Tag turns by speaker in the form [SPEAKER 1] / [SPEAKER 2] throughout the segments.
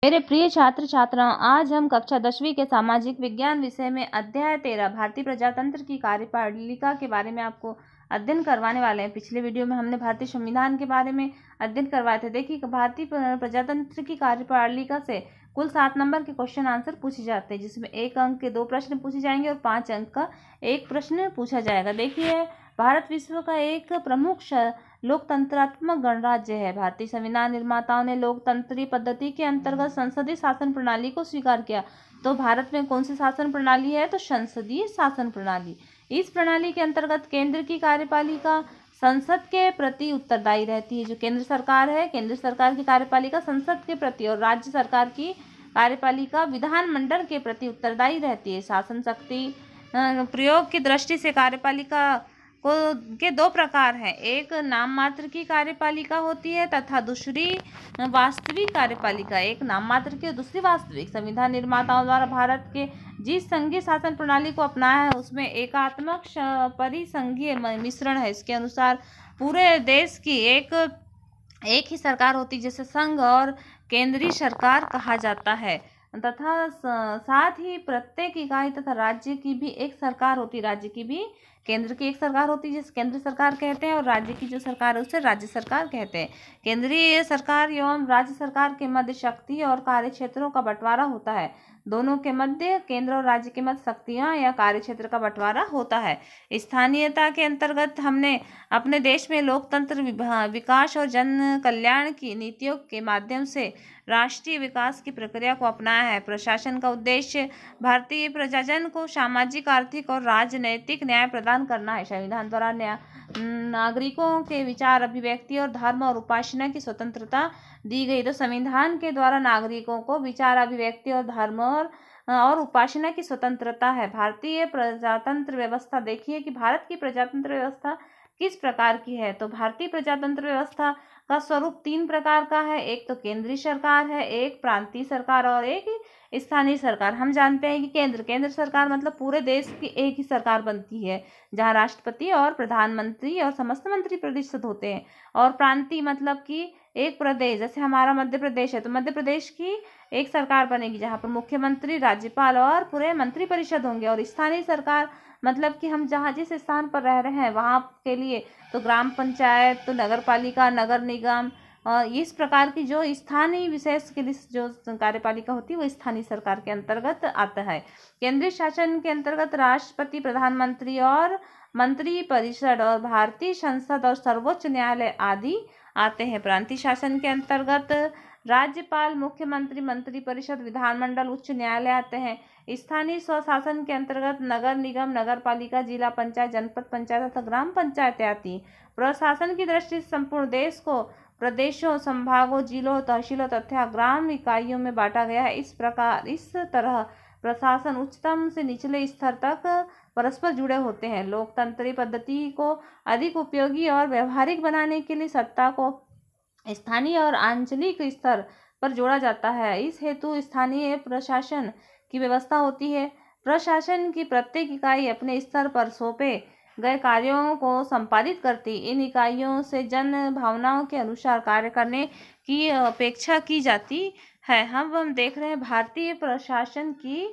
[SPEAKER 1] मेरे प्रिय छात्र छात्राओं, आज हम कक्षा 10वीं के सामाजिक विज्ञान विषय में अध्याय 13 भारतीय प्रजातंत्र की कार्यपालिका के बारे में आपको अध्ययन करवाने वाले हैं। पिछले वीडियो में हमने भारतीय संविधान के बारे में अध्ययन करवाए थे। देखिए, भारतीय प्रजातंत्र की कार्यपालिका से कुल 7 नंबर के क्वेश्चन आंसर पूछे जाते हैं, जिसमें 1 अंक के 2 प्रश्न पूछे जाएंगे और 5 अंक का 1 प्रश्न पूछा जाएगा। देखिए, भारत विश्व का एक प्रमुख लोकतंत्रात्मक गणराज्य है। भारतीय संविधान निर्माताओं ने लोकतंत्री पद्धति के अंतर्गत संसदीय शासन प्रणाली को स्वीकार किया। तो भारत में कौन सी शासन प्रणाली है? तो संसदीय शासन प्रणाली। इस प्रणाली के अंतर्गत केंद्र की कार्यपालिका संसद के प्रति उत्तरदायी रहती है। जो केंद्र सरकार है, केंद्र सरकार की कार्यपालिका संसद के प्रति और राज्य सरकार की कार्यपालिका विधानमंडल के प्रति उत्तरदायी रहती है। शासन शक्ति प्रयोग की दृष्टि से कार्यपालिका के 2 प्रकार हैं। एक नाम मात्र की कार्यपालिका होती है तथा दूसरी वास्तविक कार्यपालिका। एक नाम मात्र की और दूसरी वास्तविक। संविधान निर्माताओं द्वारा भारत के जिस संघीय शासन प्रणाली को अपनाया है उसमें एकात्मक परिसंघीय मिश्रण है। इसके अनुसार पूरे देश की एक ही सरकार होती है, जिसे संघ और केंद्रीय सरकार कहा जाता है, तथा साथ ही प्रत्येक इकाई तथा राज्य की भी एक सरकार होती है। राज्य की भी केंद्र की एक सरकार होती है जिसे केंद्र सरकार कहते हैं, और राज्य की जो सरकार है उसे राज्य सरकार कहते हैं। केंद्रीय सरकार एवं राज्य सरकार के मध्य शक्ति और कार्य क्षेत्रों का बंटवारा होता है। दोनों के मध्य, केंद्र और राज्य के मध्य, शक्तियां या कार्य क्षेत्र का बंटवारा होता है। स्थानीयता के अंतर्गत हमने अपने देश में लोकतंत्र विकास और जन कल्याण की नीतियों के माध्यम से राष्ट्रीय विकास की प्रक्रिया को अपनाया है। प्रशासन का उद्देश्य भारतीय प्रजाजन को सामाजिक, आर्थिक और राजनैतिक न्याय प्रदान करना है। संविधान द्वारा नागरिकों के विचार, अभिव्यक्ति और धर्म और उपासना की स्वतंत्रता दी गई। तो संविधान के द्वारा नागरिकों को विचार, अभिव्यक्ति और धर्म और उपासना की स्वतंत्रता है। भारतीय प्रजातंत्र व्यवस्था। देखिए कि भारत की प्रजातंत्र व्यवस्था किस प्रकार की है। तो भारतीय प्रजातंत्र व्यवस्था का स्वरूप 3 प्रकार का है। एक तो केंद्रीय सरकार है, एक प्रांतीय सरकार और एक स्थानीय सरकार। हम जानते हैं कि केंद्र सरकार मतलब पूरे देश की एक ही सरकार बनती है, जहां राष्ट्रपति और प्रधानमंत्री और समस्त मंत्री परिषद होते हैं। और प्रांतीय मतलब कि एक प्रदेश, जैसे हमारा मध्य प्रदेश है तो मध्य प्रदेश की एक सरकार बनेगी, जहां पर मुख्यमंत्री, राज्यपाल और पूरे मंत्री परिषद होंगे। और स्थानीय सरकार मतलब कि हम जहाँ जिस स्थान पर रह रहे हैं वहाँ के लिए तो ग्राम पंचायत, तो नगर पालिका, नगर निगम, इस प्रकार की जो स्थानीय विशेष के लिए जो कार्यपालिका होती है वो स्थानीय सरकार के अंतर्गत आता है। केंद्रीय शासन के अंतर्गत राष्ट्रपति, प्रधानमंत्री और मंत्री परिषद और भारतीय संसद और सर्वोच्च न्यायालय आदि आते हैं। प्रांतीय शासन के अंतर्गत राज्यपाल, मुख्यमंत्री, मंत्री परिषद, विधानमंडल, उच्च न्यायालय आते हैं। स्थानीय स्वशासन के अंतर्गत नगर निगम, नगर पालिका, जिला पंचायत, जनपद पंचायत तथा ग्राम पंचायतें आती। प्रशासन की दृष्टि से संपूर्ण देश को प्रदेशों, संभागों, जिलों, तहसीलों तथा ग्राम इकाइयों में बांटा गया है। इस तरह प्रशासन उच्चतम से निचले स्तर तक परस्पर जुड़े होते हैं। लोकतंत्री पद्धति को अधिक उपयोगी और व्यवहारिक बनाने के लिए सत्ता को स्थानीय और आंचलिक स्तर पर जोड़ा जाता है। इस हेतु स्थानीय प्रशासन की व्यवस्था होती है। प्रशासन की प्रत्येक इकाई अपने स्तर पर सौंपे गए कार्यों को संपादित करती। इन इकाइयों से जन भावनाओं के अनुसार कार्य करने की अपेक्षा की जाती है। हम देख रहे हैं भारतीय प्रशासन की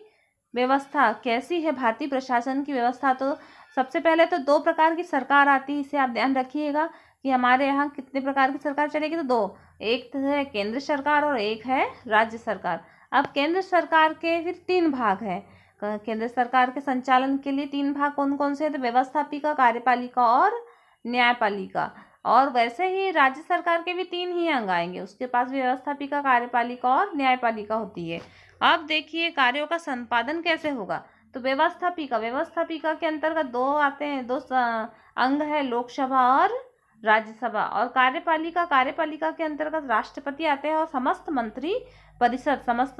[SPEAKER 1] व्यवस्था कैसी है। भारतीय प्रशासन की व्यवस्था तो सबसे पहले तो 2 प्रकार की सरकार आती है। इसे आप ध्यान रखिएगा कि हमारे यहाँ कितने प्रकार की सरकार चलेगी। तो 2, एक है केंद्र सरकार और एक है राज्य सरकार। अब केंद्र सरकार के फिर 3 भाग हैं। केंद्र सरकार के संचालन के लिए 3 भाग कौन कौन से हैं? तो व्यवस्थापिका, कार्यपालिका और न्यायपालिका। और वैसे ही राज्य सरकार के भी 3 ही अंग आएंगे, उसके पास भी व्यवस्थापिका, कार्यपालिका और न्यायपालिका होती है। अब देखिए कार्यों का संपादन कैसे होगा। तो व्यवस्थापिका के अंतर्गत 2 आते हैं, 2 अंग है, लोकसभा और राज्यसभा। और कार्यपालिका के अंतर्गत राष्ट्रपति आते हैं और समस्त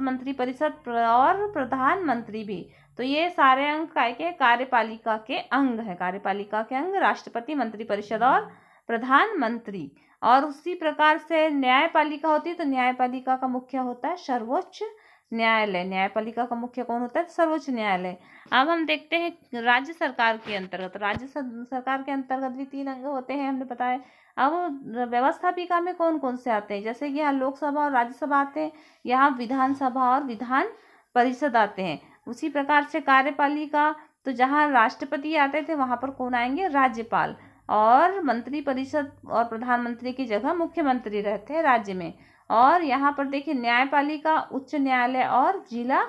[SPEAKER 1] मंत्री परिषद और प्रधानमंत्री भी। तो ये सारे अंग के कार्यपालिका के अंग है। कार्यपालिका के अंग राष्ट्रपति, मंत्री परिषद और प्रधानमंत्री। और उसी प्रकार से न्यायपालिका होती है। तो न्यायपालिका का मुख्य होता है सर्वोच्च न्यायालय। न्यायपालिका का मुख्य कौन होता है? सर्वोच्च न्यायालय। अब हम देखते हैं राज्य सरकार के अंतर्गत। राज्य सरकार के अंतर्गत भी 3 अंग होते हैं, हमने बताया। अब व्यवस्थापिका में कौन कौन से आते हैं, जैसे कि यहाँ लोकसभा और राज्यसभा आते हैं, यहाँ विधानसभा और विधान परिषद आते हैं। उसी प्रकार से कार्यपालिका, तो जहाँ राष्ट्रपति आते थे वहाँ पर कौन आएंगे, राज्यपाल। और मंत्री परिषद और प्रधानमंत्री की जगह मुख्यमंत्री रहते हैं राज्य में। और यहाँ पर देखिए न्यायपालिका, उच्च न्यायालय और जिला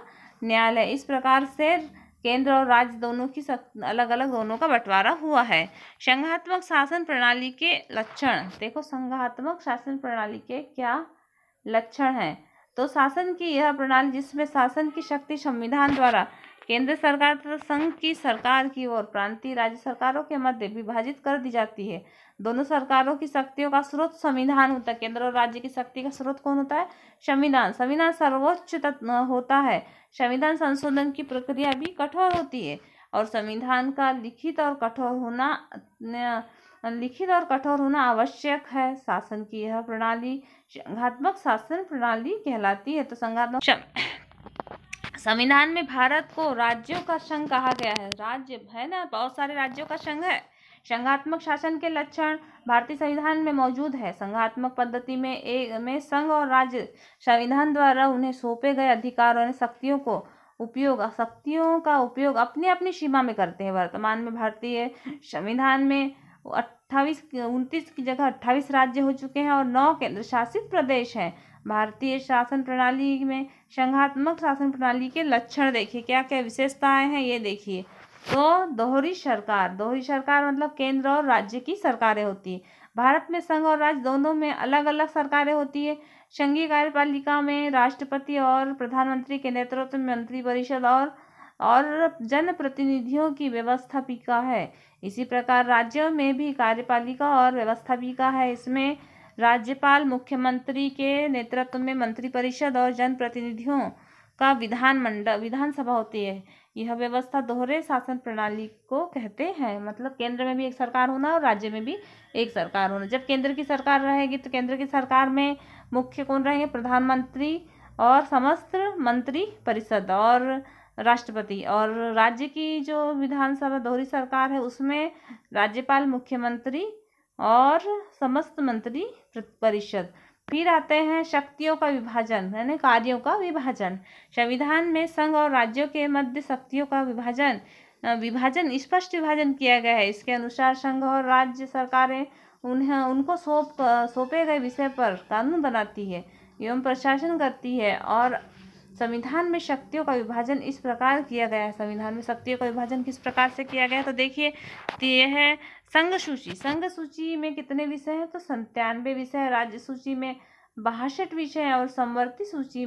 [SPEAKER 1] न्यायालय, इस प्रकार से केंद्र और राज्य दोनों की अलग अलग दोनों का बंटवारा हुआ है। संघात्मक शासन प्रणाली के लक्षण, देखो संघात्मक शासन प्रणाली के क्या लक्षण हैं। तो शासन की यह प्रणाली जिसमें शासन की शक्ति संविधान द्वारा केंद्र सरकार तथा संघ की सरकार की ओर प्रांतीय राज्य सरकारों के मध्य विभाजित कर दी जाती है। दोनों सरकारों की शक्तियों का स्रोत संविधान होता है। केंद्र और राज्य की शक्ति का स्रोत कौन होता है, संविधान। संविधान सर्वोच्च होता है। संविधान संशोधन की प्रक्रिया भी कठोर होती है और संविधान का लिखित और कठोर होना आवश्यक है। शासन की यह प्रणाली संघात्मक शासन प्रणाली कहलाती है। तो संघात्मक संविधान में भारत को राज्यों का संघ कहा गया है। राज्य है ना, बहुत सारे राज्यों का संघ है। संघात्मक शासन के लक्षण भारतीय संविधान में मौजूद है। संघात्मक पद्धति में संघ और राज्य संविधान द्वारा उन्हें सौंपे गए अधिकार और शक्तियों का उपयोग अपनी अपनी सीमा में करते हैं। वर्तमान में भारतीय संविधान में 29 की जगह 28 राज्य हो चुके हैं और 9 केंद्र शासित प्रदेश हैं। भारतीय शासन प्रणाली में संघात्मक शासन प्रणाली के लक्षण देखिए, क्या क्या विशेषताएं हैं ये देखिए। तो दोहरी सरकार मतलब केंद्र और राज्य की सरकारें होती है। भारत में संघ और राज्य दोनों में अलग अलग सरकारें होती है। संघीय कार्यपालिका में राष्ट्रपति और प्रधानमंत्री के नेतृत्व में मंत्री परिषद और जनप्रतिनिधियों की व्यवस्थापिका है। इसी प्रकार राज्यों में भी कार्यपालिका और व्यवस्थापिका है। इसमें राज्यपाल, मुख्यमंत्री के नेतृत्व में मंत्री परिषद और जनप्रतिनिधियों का विधानसभा होती है। यह व्यवस्था दोहरे शासन प्रणाली को कहते हैं, मतलब केंद्र में भी एक सरकार होना और राज्य में भी एक सरकार होना। जब केंद्र की सरकार रहेगी तो केंद्र की सरकार में मुख्य कौन रहेंगे, प्रधानमंत्री और समस्त मंत्री परिषद और राष्ट्रपति। और राज्य की जो विधानसभा दोहरी सरकार है उसमें राज्यपाल, मुख्यमंत्री और समस्त मंत्री परिषद। फिर आते हैं शक्तियों का विभाजन यानी कार्यों का विभाजन। संविधान में संघ और राज्यों के मध्य शक्तियों का विभाजन स्पष्ट विभाजन किया गया है। इसके अनुसार संघ और राज्य सरकारें उनको सौंपे गए विषय पर कानून बनाती है एवं प्रशासन करती है। और संविधान में शक्तियों का विभाजन इस प्रकार किया गया है। संविधान में शक्तियों का विभाजन किस प्रकार से किया गया है तो देखिए, यह है संघ सूची में कितने विषय हैं तो 97 विषय है। राज्य सूची में 62 विषय हैं और समवर्ती सूची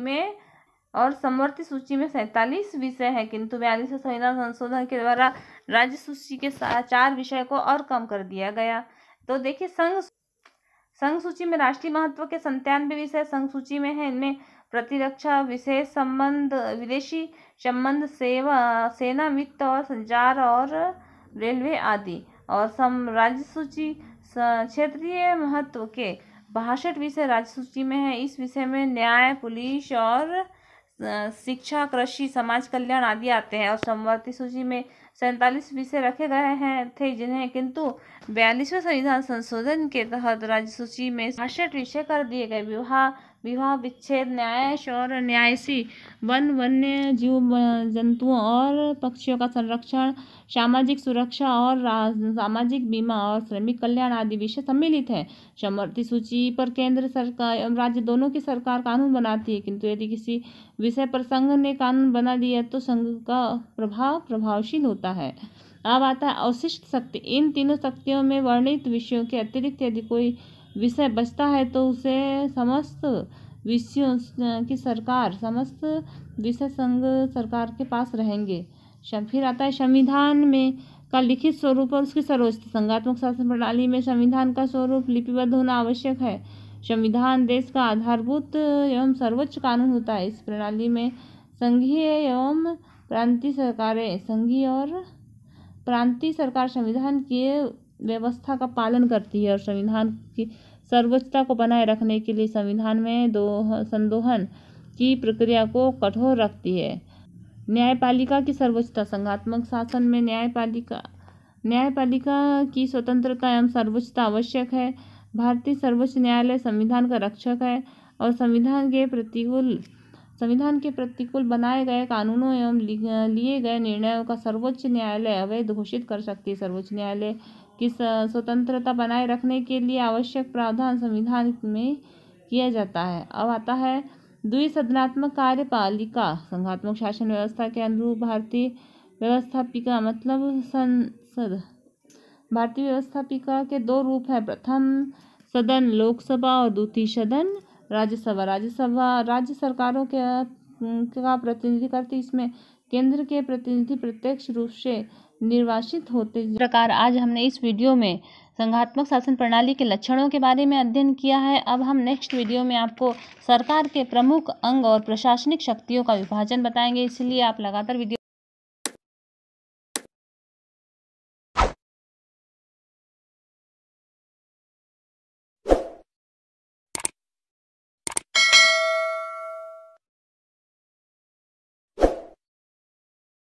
[SPEAKER 1] में 47 विषय हैं। किंतु 42वें संविधान संशोधन के द्वारा राज्य सूची के 4 विषय को और कम कर दिया गया। तो देखिए संघ सूची में राष्ट्रीय महत्व के 97 विषय संघ सूची में है। इनमें प्रतिरक्षा, विशेष संबंध, विदेशी संबंध, सेना, वित्त और संचार और रेलवे आदि। और राज्य सूची क्षेत्रीय महत्व के 62 विषय राज्य सूची में है। इस विषय में न्याय, पुलिस और शिक्षा, कृषि, समाज कल्याण आदि आते हैं। और समवर्ती सूची में 47 विषय रखे गए थे जिन्हें किंतु 42वें संविधान संशोधन के तहत राज्य सूची में 62 विषय कर दिए गए। विवाह विच्छेद, न्यायाधीश और न्यायसी, वन्य जीव जंतुओं और पक्षियों का संरक्षण, सामाजिक सुरक्षा और सामाजिक बीमा और श्रमिक कल्याण आदि विषय सम्मिलित हैं। समवर्ती सूची पर केंद्र सरकार एवं राज्य दोनों की सरकार कानून बनाती है, किंतु यदि किसी विषय पर संघ ने कानून बना दिया तो संघ का प्रभाव प्रभावशील होता है। अब आता है अवशिष्ट शक्ति। इन तीनों शक्तियों में वर्णित विषयों के अतिरिक्त यदि कोई विषय बचता है तो उसे समस्त विषयों की समस्त विषय संघ सरकार के पास रहेंगे। फिर आता है संविधान में का लिखित स्वरूप और उसकी सर्वोच्चता। संघात्मक शासन प्रणाली में संविधान का स्वरूप लिपिबद्ध होना आवश्यक है। संविधान देश का आधारभूत एवं सर्वोच्च कानून होता है। इस प्रणाली में संघीय एवं प्रांतीय सरकारें सरकार संविधान की व्यवस्था का पालन करती है और संविधान की सर्वोच्चता को बनाए रखने के लिए संविधान में संशोधन की प्रक्रिया को कठोर रखती है। न्यायपालिका की सर्वोच्चता। संघात्मक शासन में न्यायपालिका की स्वतंत्रता एवं सर्वोच्चता आवश्यक है। भारतीय सर्वोच्च न्यायालय संविधान का रक्षक है और संविधान के प्रतिकूल बनाए गए कानूनों एवं लिए गए निर्णयों का सर्वोच्च न्यायालय अवैध घोषित कर सकती है। सर्वोच्च न्यायालय की स्वतंत्रता बनाए रखने के लिए आवश्यक प्रावधान संविधान में किया जाता है। अब आता है द्विसदनात्मक कार्यपालिका। संघात्मक शासन व्यवस्था के अनुरूप भारतीय व्यवस्थापिका मतलब संसद। भारतीय व्यवस्थापिका के दो रूप हैं। प्रथम सदन लोकसभा और द्वितीय सदन राज्यसभा। राज्य सरकारों का प्रतिनिधि करती, इसमें केंद्र के प्रतिनिधि प्रत्यक्ष रूप से निर्वाचित होते। इस प्रकार आज हमने इस वीडियो में संघात्मक शासन प्रणाली के लक्षणों के बारे में अध्ययन किया है। अब हम नेक्स्ट वीडियो में आपको सरकार के प्रमुख अंग और प्रशासनिक शक्तियों का विभाजन बताएंगे, इसलिए आप लगातार वीडियो